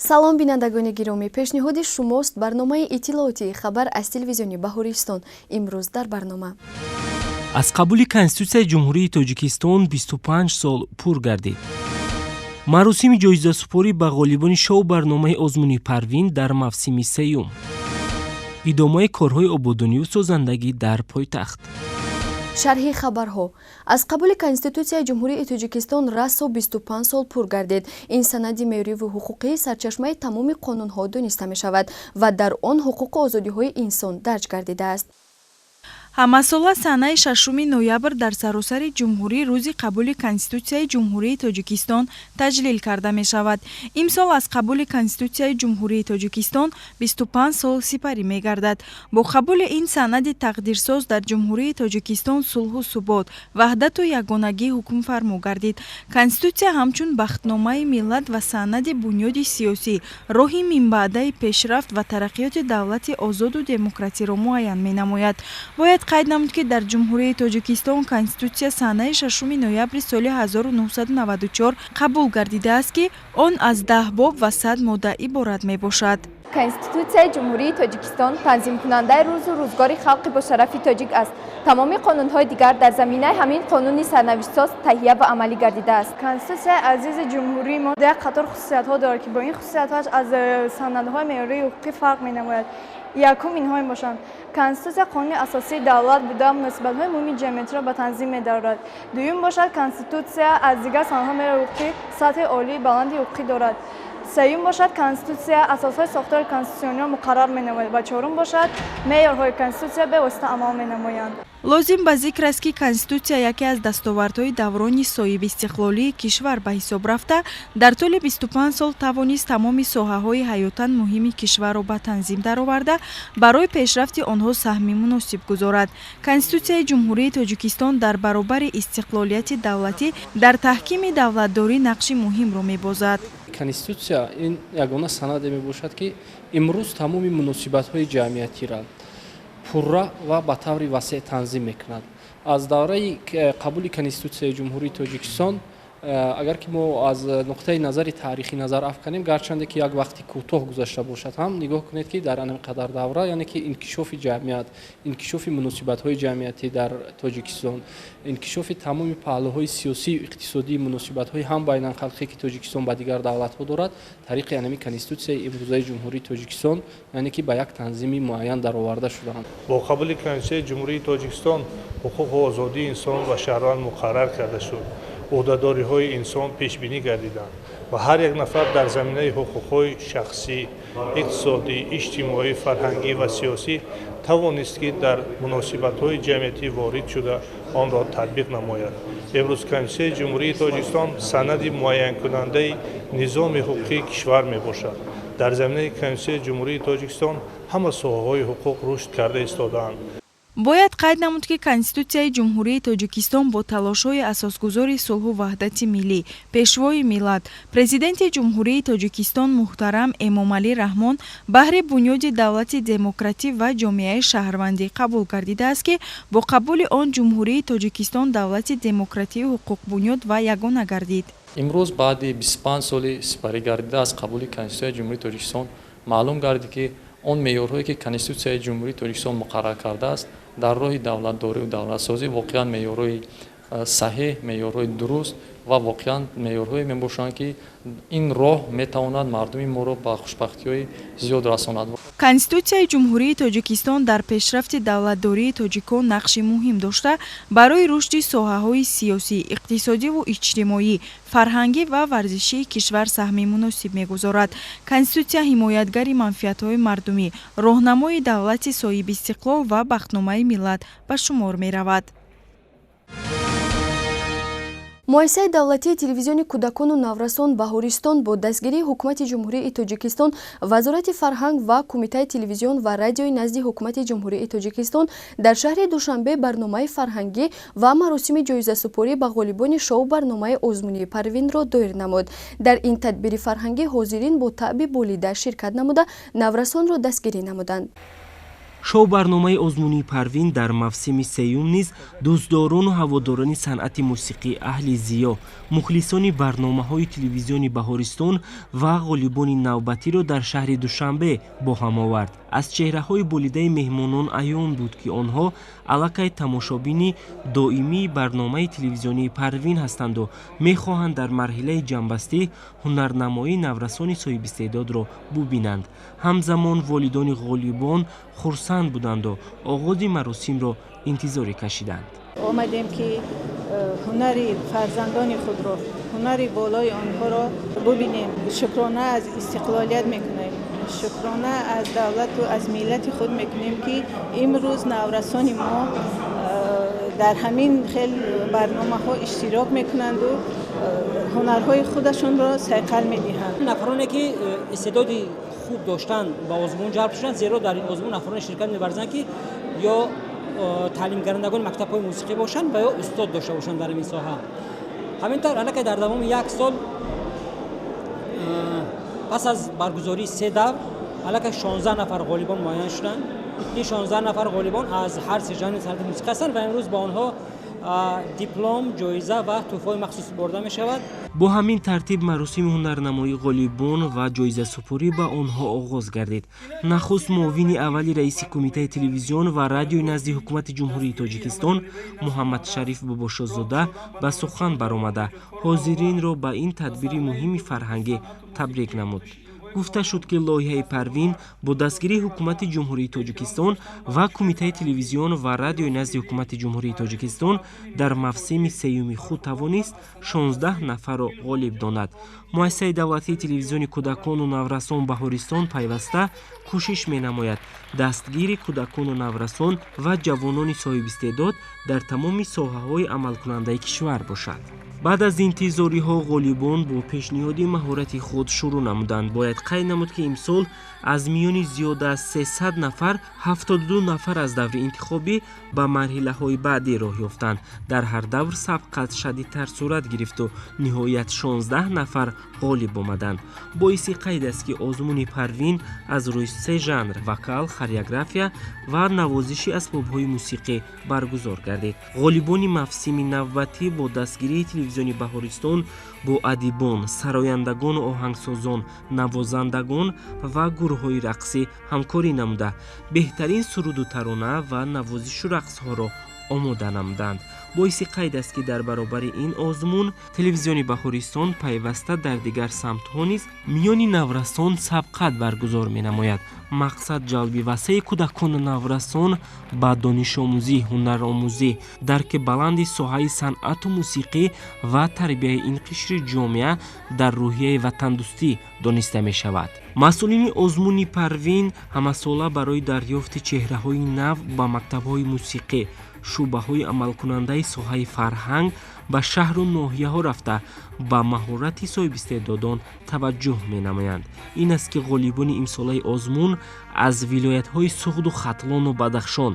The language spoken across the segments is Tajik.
салом бинандагони гиромӣ, пешниҳоди шумост барномаи иттилооти хабар аз телевизиони Баҳористон. имрӯз дар барнома аз қабули Конститутсияи Ҷумҳурии Тоҷикистон 25 сол пур гардид. маросими ҷоизасупорӣ ба ғолибони шоу барномаи озмуни Парвин дар мавсими сеюм. идомаи корҳои ободониву созандагӣ дар пойтахт. шарҳи хабарҳо. аз қабули Конститутсияи Ҷумҳурии Тоҷикистон расо 25 сол пур гардид. ин санади меёриву ҳуқуқӣ сарчашмаи тамоми қонунҳо дониста мешавад ва дар он ҳуқуқу озодиҳои инсон дарҷ гардидааст. ҳамасола санаи 6 ноябр дар саросари ҷумҳурӣ рӯзи қабули Конститутсияи Ҷумҳурии Тоҷикистон таҷлил карда мешавад. Имсол аз қабули Конститутсияи Ҷумҳурии Тоҷикистон 25 сол сипарӣ мегардад. бо қабули ин санади тақдирсоз дар Ҷумҳурии Тоҷикистон сулҳу субот, ваҳдату ягонагӣ ҳукмфармо гардид. Конститутсия ҳамчун бахтномаи миллат ва санади бунёди сиёсӣ, роҳи минбаъдаи пешрафт ва тараққиёти давлати озоду демократиро муайян менамояд. бояд қайд намуд ки дар Ҷумҳурии Тоҷикистон Конститутсия санаи 6 ноябри соли 1994 қабул гардидааст ки он аз 10 боб ва 100 модда иборат мебошад. Конститутсияи Ҷумҳурии Тоҷикистон танзимкунандаи рӯзу рӯзгори халқи бо шарафи тоҷик аст. тамоми қонунҳои дигар дар заминаи ҳамин қонуни сарнавиштсоз таҳия ва амалӣ гардидааст. Конститутсияи азизи ҷумҳурии мо як қатор хусусиятҳо дорад ки бо ин хусусиятҳояш аз санадҳои меъёрии ҳуқуқӣ фарқ менамояд. якум инҳо мебошанд: Конститутсия қонуни асосии давлат буда муносибатҳои умумии ҷамъиятиро ба танзим медорад. дуюм бошад, Конститутсия аз дигар санадҳои меъёрии ҳуқуқӣ сатҳи олии баланди ҳуқуқӣ дорад. сеюм бошад, Конститутсия асосҳои сохтори конститутсиониро муқаррар менамояд ва чорум бошад, меъёрҳои Конститутсия бевосита амал менамоянд. лозим ба зикр аст ки Конститутсия яке аз дастовардҳои даврони соҳиби истиқлолии кишвар ба ҳисоб рафта, дар тӯли 25 сол тавонист тамоми соҳаҳои ҳаётан муҳими кишварро ба танзим дароварда, барои пешрафти онҳо саҳми муносиб гузорад. Конститутсияи Ҷумҳурии Тоҷикистон дар баробари истиқлолияти давлатӣ дар таҳкими давлатдорӣ нақши муҳимро мебозад. Конститутсия ин ягона санаде мебошад ки имрӯз тамоми муносибатҳои ҷамъиятиро пурра ва ба таври васеъ танзим мекунад. аз давраи қабули Конститутсияи Ҷумҳурии Тоҷикистон агар ки мо аз нуқтаи назари таърихӣ назар афканем, гарчанде ки як вақти кӯтоҳ гузашта бошад, ҳам нигоҳ кунед ки дар ин қадар давра, яъне ки инкишофи ҷамъият, инкишофи муносибатҳои ҷамъиятӣ дар Тоҷикистон, инкишофи тамоми паҳлӯҳои сиёсию иқтисодии муносибатҳои ҳам байналхалқие ки Тоҷикистон ба дигар давлатҳо дорад, тариқи яъне Конститутсияи имрӯзаи Ҷумҳурии Тоҷикистон, яъне ки ба як танзими муайян дароварда шудаанд. бо қабули Конститутсияи Ҷумҳурии Тоҷикистон ҳуқуқу озодии инсон ва шаҳрванд муқаррар карда шуд. уҳдадориҳои инсон пешбинӣ гардиданд ва ҳар як нафар дар заминаи ҳуқуқҳои шахсӣ, иқтисодӣ, иҷтимоӣ, фарҳангӣ ва сиёсӣ тавонист ки дар муносибатҳои ҷамъиятӣ ворид шуда онро татбиқ намояд. имрӯз Конститутсияи Ҷумҳурии Тоҷикистон санади муайянкунандаи низоми ҳуқуқии кишвар мебошад. дар заминаи Конститутсияи Ҷумҳурии Тоҷикистон ҳама соҳаҳои ҳуқуқ рушд карда истодаанд. бояд қайд намуд ки Конститутсияи Ҷумҳурии Тоҷикистон бо талошҳои асосгузори сулҳу ваҳдати миллӣ, пешвои миллат, президенти Ҷумҳурии Тоҷикистон муҳтарам Эмомалӣ Раҳмон баҳри бунёди давлати демократӣ ва ҷомеаи шаҳрвандӣ қабул гардидааст ки бо қабули он Ҷумҳурии Тоҷикистон давлати демократии ҳуқуқбунёд ва ягона гардид. имрӯз баъди 25 соли сипарӣ гардида аз қабули Конститутсияи Ҷумҳурии Тоҷикистон маълум гардид ки он меъёрҳое ки Конститутсияи Ҷумҳурии Тоҷикистон муқаррар кардааст дар роҳи давлатдорию давлатсозӣ воқеан меъёрҳои саҳеҳ, меъёрҳои дуруст ва воқеан меъёрҳое мебошанд ки ин роҳ метавонад мардуми моро ба хушбахтиҳои зиёд расонад. Конститутсияи Ҷумҳурии Тоҷикистон дар пешрафти давлатдории тоҷикон нақши муҳим дошта, барои рушди соҳаҳои сиёсӣ, иқтисодиву иҷтимоӣ, фарҳангӣ ва варзишии кишвар саҳми муносиб мегузорад. Конститутсия ҳимоятгари манфиатҳои мардумӣ, роҳнамои давлати соҳиби истиқлол ва бахтномаи миллат ба шумор меравад. муассисаи давлатии телевизиони кӯдакону наврасон Баҳористон бо дастгирии ҳукумати Ҷумҳурии Тоҷикистон, Вазорати фарҳанг ва Кумитаи телевизион ва радиои назди ҳукумати Ҷумҳурии Тоҷикистон дар шаҳри Душанбе барномаи фарҳангӣ ва маросими ҷоизасупорӣ ба ғолибони шоу барномаи озмунии Парвинро доир намуд. дар ин тадбири фарҳангӣ ҳозирин бо таъби болида ширкат намуда наврасонро дастгирӣ намуданд. шоу барномаи озмунии парвин дар мавсими сеюм низ дӯстдорону ҳаводорони санъати мусиқӣ аҳли зиё мухлисони барномаҳои телевизиони баҳористон ва ғолибони навбатиро дар шаҳри душанбе бо ҳам овард. аз чеҳраҳои болидаи меҳмонон аён буд ки онҳо аллакай тамошобини доимии барномаи телевизионии парвин ҳастанду мехоҳанд дар марҳилаи ҷамъбастӣ ҳунарнамоии наврасони соҳибистеъдодро бубинанд. ҳамзамон волидони ғолибон хурсанд буданду оғози маросимро интизоре кашиданд. омадем ки ҳунари фарзандони худро, ҳунари болои онҳоро бубинем. шукрона аз истиқлолият мекунем, шукрона аз давлату аз миллати худ мекунем ки имрӯз наврасони мо дар ҳамин хел барномаҳо иштирок мекунанду ҳунарҳои худашонро сайқал медиҳанд. нафароне ки истеъдоди хуб доштанд ба озмун ҷалб шуданд, зеро дар ин озмун нафароне ширкат мебарзанд ки ё таълимгарандагони мактабҳои мусиқӣ бошанд ва ё устод дошта бошанд дар ин соҳа. ҳаминтавр аллакай дар давоми 1 сол пас аз баргузории 3 давр аллакай 16 нафар ғолибон муайян шуданд. ин 16 нафар ғолибон аз ҳар се ҷанри санъати мусиқа ҳастанд ва имрӯз ба онҳо диплом, ҷоиза ва тӯҳфаҳои махсус бурда мешавад. бо ҳамин тартиб маросими ҳунарнамоии ғолибон ва ҷоизасупорӣ ба онҳо оғоз гардид. нахуст муовини аввали раиси кумитаи телевизион ва радиои назди ҳукумати ҷумҳурии тоҷикистон муҳаммад шариф бобошозода ба сухан баромада ҳозиринро ба ин тадбири муҳими фарҳангӣ табрик намуд. гуфта шуд ки лоиҳаи парвин бо дастгирии ҳукумати ҷумҳурии тоҷикистон ва кумитаи телевизион ва радиои назди ҳукумати ҷумҳурии тоҷикистон дар мавсими сеюми худ тавонист 16 нафарро ғолиб донад. муассисаи давлатии телевизиони кӯдакону наврасон баҳористон пайваста кӯшиш менамояд дастгири кӯдакону наврасон ва ҷавонони соҳибистеъдод дар тамоми соҳаҳои амалкунандаи кишвар бошад. баъд аз интизориҳо ғолибон бо пешниҳоди маҳорати худ шурӯъ намуданд. бояд қайд намуд ки имсол аз миёни зиёда аз 300 нафар 72 нафар аз даври интихобӣ ба марҳилаҳои баъдӣ роҳ ёфтанд. дар ҳар давр сабқат шадидтар сурат гирифту ниҳоят 16 нафар ғолиб омаданд. боиси қайд аст ки озмуни парвин аз рӯи 3 жанр вокал, хореография ва навозиши асбобҳои мусиқӣ баргузор гардид. ғолибони мавсими навбатӣ бо дастгирии телевизиони баҳористон бо адибон, сарояндагону оҳангсозон, навозандагон ва гурӯҳҳои рақсӣ ҳамкорӣ намуда беҳтарин суруду тарона ва навозишу рақсҳоро омода намуданд. боиси қайд аст ки дар баробари ин озмун телевизиони баҳористон пайваста дар дигар самтҳо низ миёни наврасон сабқат баргузор менамояд. мақсад ҷалби васеъи кӯдакону наврасон ба донишомӯзӣ, ҳунаромӯзӣ, дарки баланди соҳаи санъату мусиқӣ ва тарбияи ин қишри ҷомеа дар рӯҳияи ватандӯстӣ дониста мешавад. масъулини озмуни парвин ҳамасола барои дарёфти чеҳраҳои нав ба мактабҳои мусиқӣ, шӯъбаҳои амалкунандаи соҳаи фарҳанг ба шаҳру ноҳияҳо рафта ба маҳорати соҳибистеъдодон таваҷҷӯҳ менамоянд. ин аст ки ғолибони имсолаи озмун аз вилоятҳои суғду хатлону бадахшон,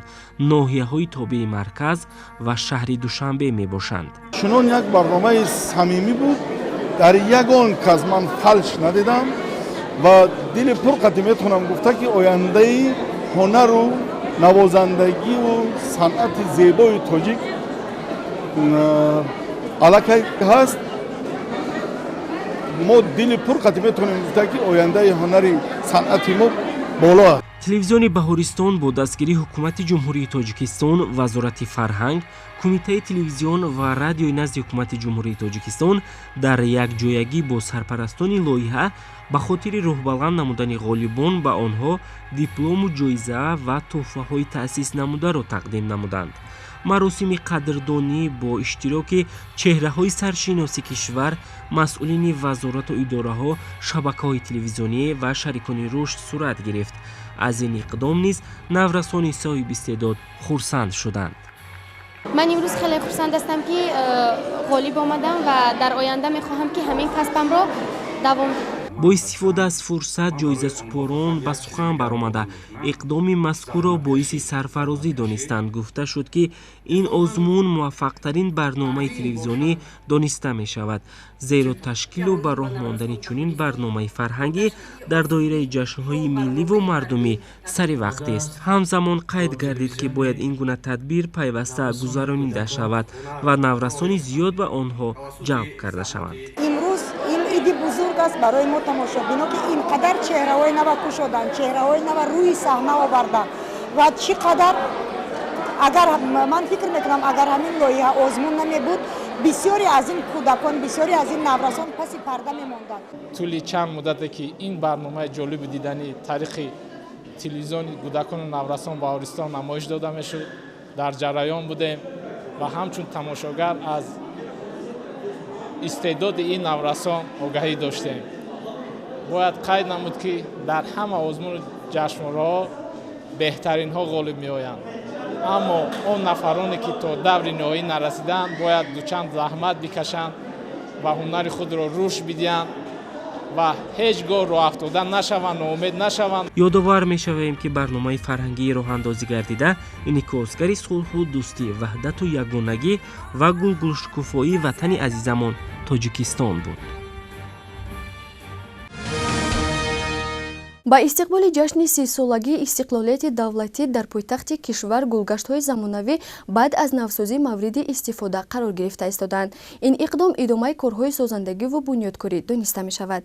ноҳияҳои тобеи марказ ва шаҳри душанбе мебошанд. чунон як барномаи самимӣ буд, дар ягон кас ман фалш надидам ва дили пурқати метавонам гуфта ки ояндаи ҳунару навозандагиву санъати зебои тоҷик аллакай ҳаст. мо дили пурқати метавонем гуфта ки ояндаи ҳунари санъати мо боло аст. телевизиони баҳористон бо дастгирии ҳукумати ҷумҳурии тоҷикистон, вазорати фарҳанг, кумитаи телевизион ва радиои назди ҳукумати ҷумҳурии тоҷикистон дар якҷоягӣ бо сарпарастони лоиҳа ба хотири рӯҳбаланд намудани ғолибон ба онҳо диплому ҷоиза ва тӯҳфаҳои таъсис намударо тақдим намуданд. маросими қадрдонӣ бо иштироки чеҳраҳои саршиноси кишвар, масъулини вазорату идораҳо, шабакаҳои телевизионӣ ва шарикони рушд сурат гирифт. аз ин иқдом низ наврасони соҳибистеъдод хурсанд шуданд. من امروز خیلی خرسند هستم که غالب آمدم و در آینده میخواهم که همین کسبم را دوام бо истифода аз фурсат ҷоизасупорон ба сухан баромада иқдоми мазкурро боиси сарфарозӣ донистанд. гуфта шуд ки ин озмун муваффақтарин барномаи телевизионӣ дониста мешавад, зеро ташкилу ба роҳ мондани чунин барномаи фарҳангӣ дар доираи ҷашнҳои милливу мардумӣ сари вақтест. ҳамзамон қайд гардид ки бояд ин гуна тадбир пайваста гузаронида шавад ва наврасони зиёд ба онҳо ҷалб карда шаванд. имрӯз ин иди бузург аст барои мо тамошобино ки ин қадар чеҳраҳои нава кушоданд, чеҳраҳои нава рӯи саҳна оварданд ва чӣ қадар агар ман фикр мекунам агар ҳамин лоиҳа озмун намебуд бисёре аз ин кӯдакон бисёре аз ин наврасон паси парда мемонданд. тӯли чанд муддате ки ин барномаи ҷолиби дидани таърихи телевизиони кӯдакону наврасон Баҳористон намоиш дода мешуд. дар ҷараён будем ва ҳамчун тамошогар аз истеъдоди ин наврасон огаҳӣ доштем. бояд қайд намуд ки дар ҳама озмуну ҷашнвораҳо беҳтаринҳо ғолиб меоянд, аммо он нафароне ки то даври ниҳоӣ нарасиданд бояд дучанд заҳмат бикашанд ва ҳунари худро рушд бидиҳанд ва ҳеҷ гоҳ роҳафтода нашаванд, ноумед нашаванд. ёдовар мешавем ки барномаи фарҳангии роҳандозӣ гардида инъикосгари сулҳу дӯстӣ, ваҳдату ягонагӣ ва гулгулшукуфоии ватани азизамон Тоҷикистон буд. ба истиқболи ҷашни 30-солагии истиқлолияти давлатӣ дар пойтахти кишвар гулгаштҳои замонавӣ баъд аз навсозӣ мавриди истифода қарор гирифта истоданд. ин иқдом идомаи корҳои созандагиву бунёдкорӣ дониста мешавад.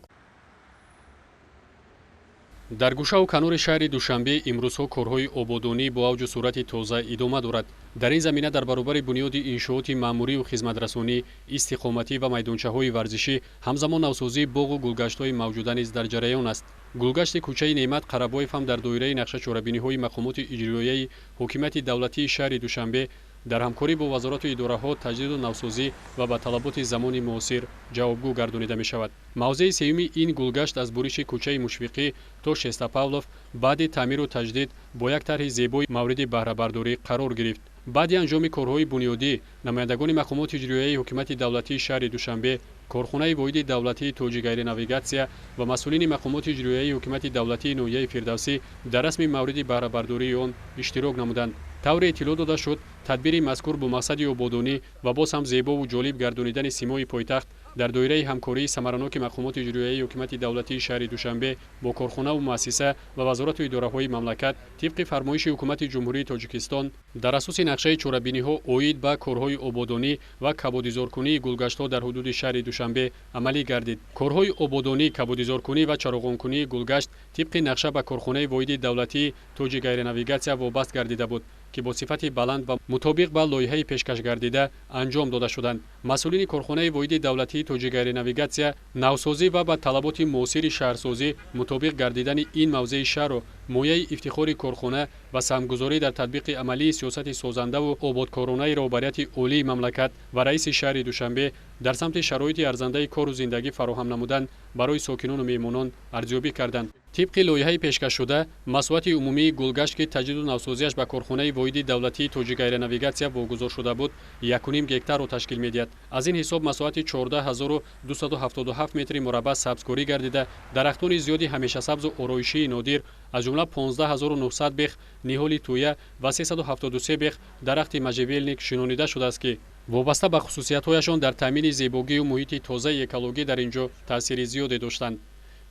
дар гӯшаву канори шаҳри душанбе имрӯзҳо корҳои ободонӣ бо авҷу сурати тоза идома дорад. дар ин замина дар баробари бунёди иншооти маъмурию хизматрасонӣ, истиқоматӣ ва майдончаҳои варзишӣ ҳамзамон навсозии боғу гулгаштҳои мавҷуда низ дар ҷараён аст. гулгашти кӯчаи Неъмат Қарабоев ҳам дар доираи нақшачорабиниҳои мақомоти иҷроияи ҳокимияти давлатии шаҳри Душанбе дар ҳамкорӣ бо вазорату идораҳо таҷдиду навсозӣ ва ба талаботи замони муосир ҷавобгӯ гардонида мешавад. мавзеи сеюми ин гулгашт аз буриши кӯчаи Мушфиқӣ то Шестапавлов баъди таъмиру таҷдид бо як тарҳи зебои мавриди баҳрабардорӣ қарор гирифт. баъди анҷоми корҳои бунёдӣ, намояндагони мақомоти иҷроияи ҳокимияти давлатии шаҳри Душанбе, корхонаи воҳиди давлатии тоҷи гайринавигатсия ва масъулини мақомоти иҷроияи ҳокимияти давлатии ноҳияи Фирдавсӣ дар расми мавриди баҳрабардории он иштирок намуданд. тавре иттилоъ дода шуд, тадбири мазкур бо мақсади ободонӣ ва боз ҳам зебову ҷолиб гардонидани симои пойтахт дар доираи ҳамкории самараноки мақомоти иҷроияи ҳокимияти давлатии шаҳри Душанбе бо корхонаву муассиса ва вазорату идораҳои мамлакат тибқи фармоиши ҳукумати ҷумҳурии Тоҷикистон дар асоси нақшаи чорабиниҳо оид ба корҳои ободонӣ ва кабодизоркунии гулгаштҳо дар ҳудуди шаҳри Душанбе амалӣ гардид. корҳои ободонӣ, кабодизоркунӣ ва чароғонкунии гулгашт тибқи нақша ба корхонаи воҳиди давлатии тоҷи гайринавигатсия вобаст гардида буд ки бо сифати баланд ва мутобиқ ба лоиҳаи пешкашгардида анҷом дода шуданд. масъулини корхонаи воҳиди давлатии тоҷи гайринавигатсия навсозӣ ва ба талаботи муосири шаҳрсозӣ мутобиқ гардидани ин мавзеи шаҳрро мояи ифтихори корхона ва самгузорӣ дар татбиқи амалии сиёсати созандаву ободкоронаи роҳбарияти олии мамлакат ва раиси шаҳри Душанбе дар самти шароити арзандаи кору зиндагӣ фароҳам намудан барои сокинону меҳмонон арзёбӣ карданд. тибқи лоиҳаи пешкашшуда масъулияти умумии гулгашт ки таҷдиду навсозиаш ба корхонаи воҳиди давлатии тоҷи гайринавигатсия вогузор шуда буд 1.5 гектарро ташкил медиҳад. аз ин ҳисоб масоҳати 14277 метри мураббаъ сабзкорӣ гардида дарахтони зиёди ҳамешасабзу ороишии нодир аз ҷумла 15900 бех ниҳоли туя ва 373 бех дарахти можжевелник шинонида шудааст ки вобаста ба хусусиятҳояшон дар таъмини зебогию муҳити тозаи экологӣ дар ин ҷо таъсири зиёде доштанд.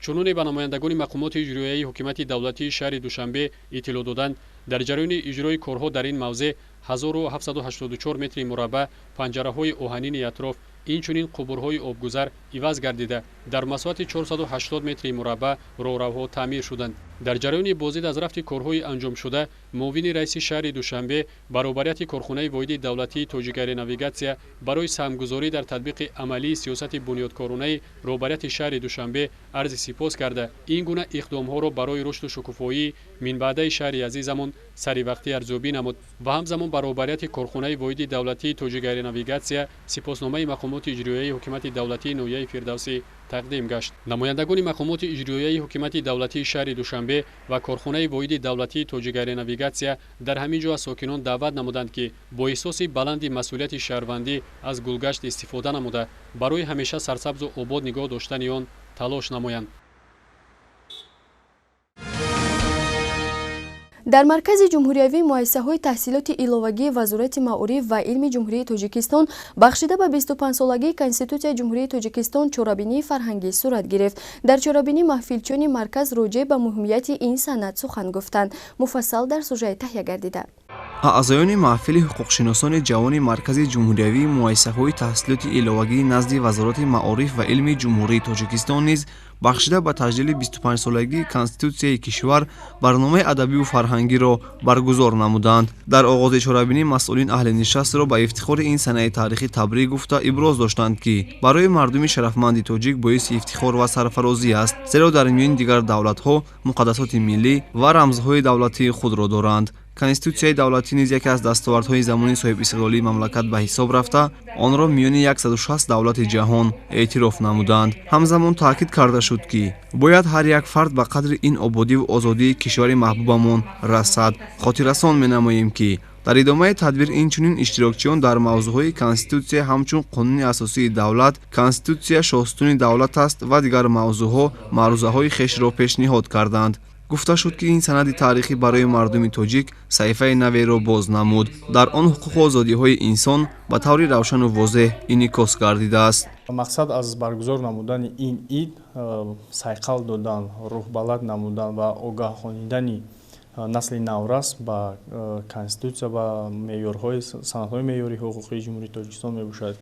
чуноне ба намояндагони мақомоти иҷроияи ҳокимияти давлатии шаҳри Душанбе иттилоъ доданд, дар ҷараёни иҷрои корҳо дар ин мавзе 1784 метри мураббаъ панҷараҳои оҳанини атроф, инчунин қубурҳои обгузар иваз гардида дар масоҳати 480 метри мураббаъ роҳравҳо таъмир шуданд. дар ҷараёни бозид аз рафти корҳои анҷомшуда муовини раиси шаҳри Душанбе баробарияти корхонаи воҳиди давлатии тоҷи гайринавигатсия барои саҳмгузорӣ дар татбиқи амалии сиёсати бунёдкоронаи роҳбарияти шаҳри Душанбе арзи сипос карда ин гуна иқдомҳоро барои рушду шукуфоии минбаъдаи шаҳри азизамон саривақтӣ арзёбӣ намуд ва ҳамзамон ба роҳбарияти корхонаи воҳиди давлатии тоҷи гайринавигатсия сипосномаи мақомоти иҷроияи ҳокимияти давлатии ноҳияи Фирдавсӣ тақдим гашт. намояндагони мақомоти иҷроияи ҳокимияти давлатии шаҳри Душанбе ва корхонаи воҳиди давлатии тоҷи гайринавигатсия дар ҳамин ҷо аз сокинон даъват намуданд ки бо эҳсоси баланди масъулияти шаҳрвандӣ аз гулгашт истифода намуда барои ҳамеша сарсабзу обод нигоҳ доштани он талош намоянд. дар маркази ҷумҳуриявӣ муассисаҳои таҳсилоти иловагии вазорати маориф ва илми ҷумҳурии тоҷикистон бахшида ба 25-солагии Конститутсияи ҷумҳурии тоҷикистон чорабинии фарҳангӣ сурат гирифт. дар чорабинӣ маҳфилчиёни марказ роҷеъ ба муҳимияти ин санад сухан гуфтанд. муфассал дар сюжет таҳия гардида. аъзоёни маҳфили ҳуқуқшиносони ҷавони маркази ҷумҳуриявии муассисаҳои таҳсилоти иловагӣ назди вазорати маориф ва илми ҷумҳурии тоҷикистон низ бахшида ба таҷлили 25-солагии Конститутсияи кишвар барномаи адабию фарҳангиро баргузор намуданд. дар оғози чорабинӣ масъулин аҳли нишастро ба ифтихори ин санаи таърихӣ табрик гуфта иброз доштанд, ки барои мардуми шарафманди тоҷик боиси ифтихор ва сарфарозӣ аст, зеро дар миёни дигар давлатҳо муқаддасоти миллӣ ва рамзҳои давлатии худро доранд. Конститутсияи давлатӣ низ яке аз дастовардҳои замони соҳибистиқлолии мамлакат ба ҳисоб рафта, онро миёни 160 давлати ҷаҳон эътироф намуданд. ҳамзамон таъкид карда шуд, ки бояд ҳар як фард ба қадри ин ободиву озодии кишвари маҳбубамон расад. хотиррасон менамоем, ки дар идомаи тадбир инчунин иштирокчиён дар мавзӯъҳои Конститутсия ҳамчун қонуни асосии давлат, Конститутсия шоҳсутуни давлат аст ва дигар мавзӯъҳо маърузаҳои хешро пешниҳод карданд. гуфта шуд, ки ин санади таърихӣ барои мардуми тоҷик саҳифаи наверо боз намуд. дар он ҳуқуқу озодиҳои инсон ба таври равшану возеҳ инъикос гардидааст. мақсад аз баргузор намудани ин ид сайқал додан, рӯҳбаланд намудан ва огаҳонидани насли наврас ба конститутсия ва меъёрҳои санадҳои меъёрии ҳуқуқии ҷумҳурии тоҷикистон мебошад.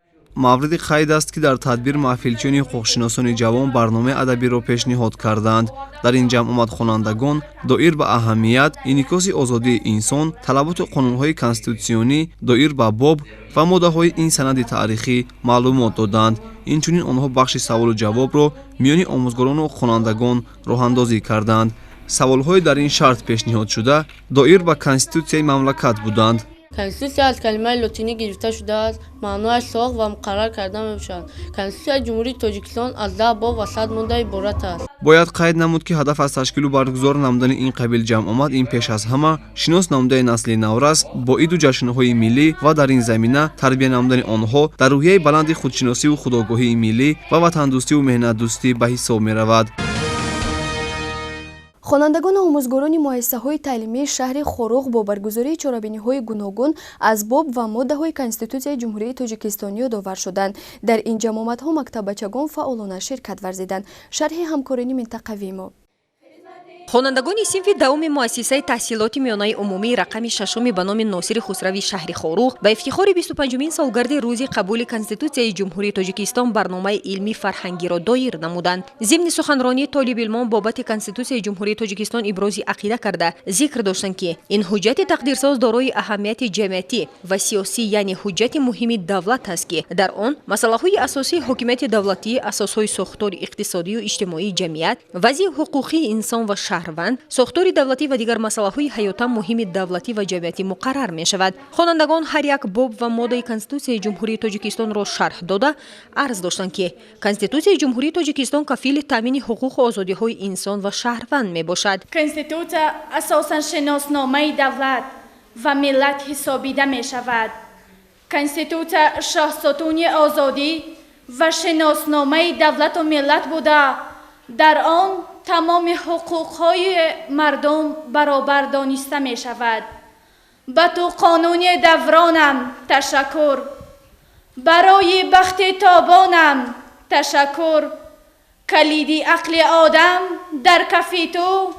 мавриди қайд аст, ки дар тадбир маҳфилчиёни ҳуқуқшиносони ҷавон барномаи адабиро пешниҳод карданд. дар ин ҷамъ омадхонандагон доир ба аҳамият, инъикоси озодии инсон, талаботу қонунҳои конститутсионӣ доир ба боб ва моддаҳои ин санади таърихӣ маълумот доданд. инчунин онҳо бахши саволу ҷавобро миёни омӯзгорону хонандагон роҳандозӣ карданд. саволҳои дар ин шарт пешниҳод шуда доир ба конститутсияи мамлакат буданд. конститутсия аз калимаи лотинӣ гирифта шудааст, маънояш сохт ва муқаррар карда мебошад. Конститутсияи ҷумҳурии тоҷикистон аз 10 боб ва 100 модда иборат аст. бояд қайд намуд, ки ҳадаф аз ташкилу баргузор намудани ин қабил ҷамъомад ин пеш аз ҳама шинос намудаи насли наврас бо иду ҷашнҳои миллӣ ва дар ин замина тарбия намудани онҳо дар рӯҳияи баланди худшиносиву худогоҳии миллӣ ва ватандӯстиву меҳнатдӯстӣ ба ҳисоб меравад. хонандагони омӯзгорони муассисаҳои таълимии шаҳри Хоруғ бо баргузории чорабиниҳои гуногун аз боб ва моддаҳои Конститутсияи ҷумҳурии Тоҷикистон ёдовар шуданд. дар ин ҷамъомадҳо мактабачагон фаъолона ширкат варзиданд. шарҳи ҳамкорини минтақавии мо. хонандагони синфи давоми муассисаи таҳсилоти миёнаи умумии рақами 6 ба номи Носири Хусрави шаҳри Хоруғ ба ифтихори 25-умин солгарди рӯзи қабули Конститутсияи ҷумҳурии Тоҷикистон барномаи илми фарҳангиро доир намуданд. зимни суханронии толибилмон бобати Конститутсияи ҷумҳурии Тоҷикистон ибрози ақида карда зикр доштанд, ки ин ҳуҷҷати тақдирсоз дорои аҳамияти ҷамъиятӣ ва сиёсӣ, яъне ҳуҷҷати муҳими давлат аст, ки дар он масъалаҳои асосии ҳокимияти давлатӣ, асосҳои сохтори иқтисодию иҷтимоии ҷамъият, вазъи ҳуқуқии инсон ва шаҳрванд, сохтори давлатӣ ва дигар масъалаҳои ҳаётан муҳими давлатӣ ва ҷамъиятӣ муқаррар мешавад. хонандагон ҳар як боб ва моддаи Конститутсияи ҷумҳурии Тоҷикистонро шарҳ дода арз доштанд, ки Конститутсияи ҷумҳурии Тоҷикистон кафили таъмини ҳуқуқу озодиҳои инсон ва шаҳрванд мебошад. Конститутсия асосан шиносномаи давлат ва миллат ҳисобида мешавад. Конститутсия шоҳсутуни озодӣ ва шиносномаи давлату миллат буда, дар он тамоми ҳуқуқҳои мардум баробар дониста мешавад. ба ту қонуни давронам ташаккур, барои бахти тобонам ташаккур, калиди ақли одам дар кафи ту,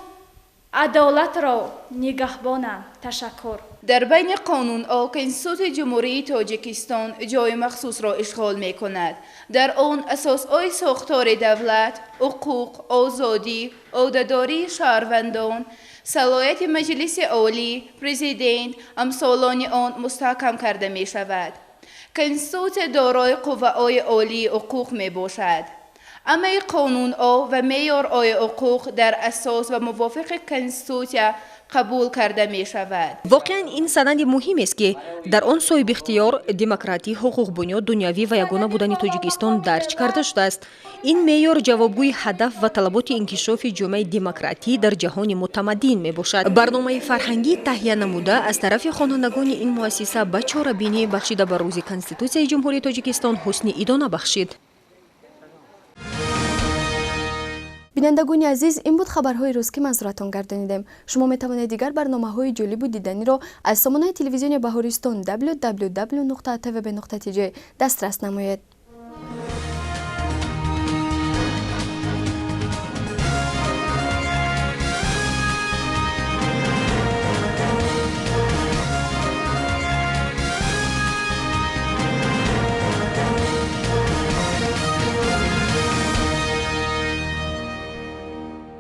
адолатро нигаҳбонам ташаккур. дар байни қонунҳо Конститутсияи ҷумҳурии Тоҷикистон ҷои махсусро ишғол мекунад. дар он асосҳои сохтори давлат, ҳуқуқ, озодӣ, ӯҳдадории шаҳрвандон, салоҳияти маҷлиси олӣ, президент, амсолони он мустаҳкам карда мешавад. Конститутсия дорои қувваҳои олии ҳуқуқ мебошад. амаи қонунҳо ва меъёрҳои ҳуқуқ дар асос ва мувофиқи Конститутсия қабул карда мешавад. воқеан ин санади муҳим аст, ки дар он соҳибихтиёр, демократӣ, ҳуқуқбунёд, дунявӣ ва ягона будани Тоҷикистон дарҷ карда шудааст. ин меъёр ҷавобгӯи ҳадаф ва талаботи инкишофи ҷомеаи демократӣ дар ҷаҳони мутамаддин мебошад. барномаи фарҳангӣ таҳия намуда аз тарафи хонандагони ин муассиса ба чорабинӣ бахшида ба рӯзи Конститутсияи ҷумҳурии Тоҷикистон ҳусни идона бахшид. бинандагони азиз, ин буд хабарҳои рӯз ки манзуратон гардонидем. шумо метавонед дигар барномаҳои ҷолибу диданиро аз сомонаи телевизиони Баҳористон www.tvb.tj дастрас намоед.